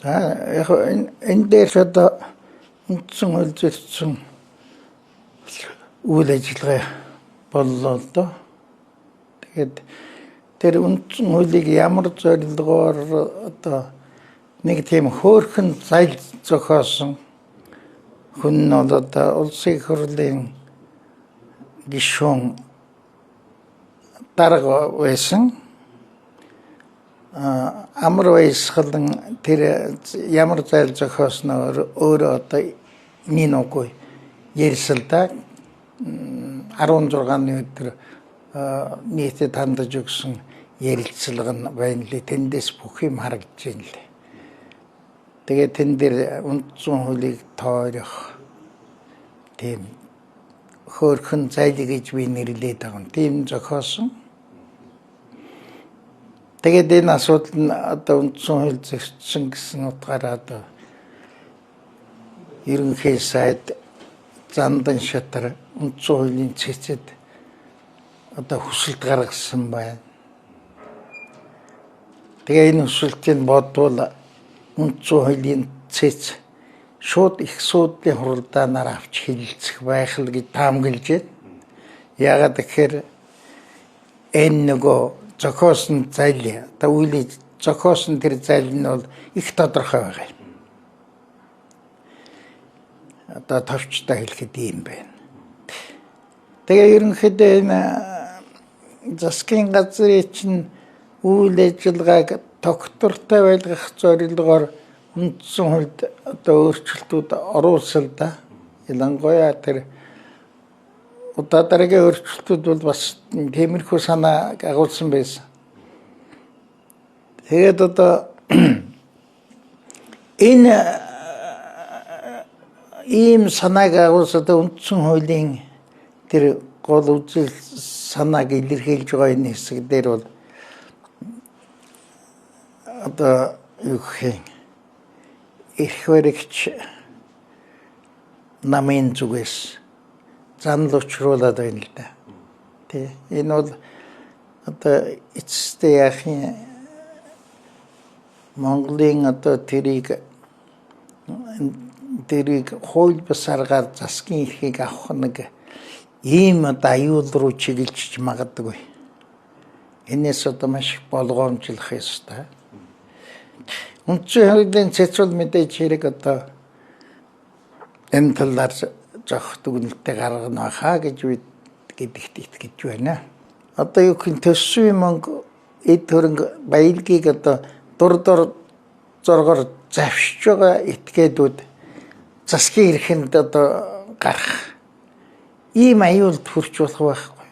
Яг энэ дээр одоо үндсэн үйлдвэрсэн үйл ажиллагаа боллоо л доо. Тэгээд тэр үндсэн хуулийг ямар зорилгоор одоо нэг тийм хөөрхөн зал зохиосон хүн нь одоо улсын их хурлын гишүүн дарга байсан. Амар баясгалан тэр ямар зал зохиосноо өөрөө одоо нинугүй ярьсан да 16-ны өдөр нийтэд хандаж өгсөн ярилцлага нь байна лээ. Тэндээс бүх юм харагдаж байна лээ. Тэгээд тэн дээр үндсэн хуулийг тойрох тийм хөөрхөн зал гэж би нэрлээд байгаа. Тийм зохиосон. Тэгээд энэ асуудал нь одоо үндсэн хууль зөрчсөн гэсэн утгаараа одоо ерөнхий сайд Зандан шатар үндсэн хуулийн цэцэд одоо хүсэлт гаргасан байна. Тэгээ энэ хүсэлтийг бодвол үндсэн хуулийн цэц шууд их судлын хуралдаанаар авч хэлэлцэх байх л гэж таамаглаж байна. Яагаад гэхээр энэ нөгөө зохиосон зал одоо үйл зохиосон тэр зал нь бол их тодорхой байгаа юм. Одоо товчтой хэлэхэд юм байна. Тэгээ ерөнхийдөө энэ засгийн газрын чинь үйл ажиллагааг тогтвортой байлгах зорилгоор үндсэн хуульд одоо өөрчлөлтүүд оруулсан да. Ялангуяа тэр удаа дараагийн өөрчлөлтүүд бол бас тиймэрхүү санаа агуулсан байсан. Тэгээд одоо энэ ийм санааг агуулсан үндсэн хуулийн тэр гол үзэл санааг илэрхийлж байгаа энэ хэсэг дээр бол одоо юу гэх юм эрх баригч намын зүгээс занл учруулад байна л да. Тэ энэ бол одоо эцэстээ яахын Монголын одоо тэрийг хууль бус аргаар засгийн эрхийг авах нэг ийм одоо аюул руу чиглэж магадгүй. Энэс одоо маш болгоомжлох ёстой. Үндсэн хуулийн цэцэл мэдээж хэрэг одоо энэ талаар зохих дүгнэлтээ гаргана хаа гэж гэдэгт итгэж байна. Одоо юу гэх төсвийн мөнгө эд хөрөнгө баялагийг одоо дур зоргоор завшиж байгаа этгээдүүд засгийн эрхэнд одоо гарах ийм аюулд хүрч болох байхгүй.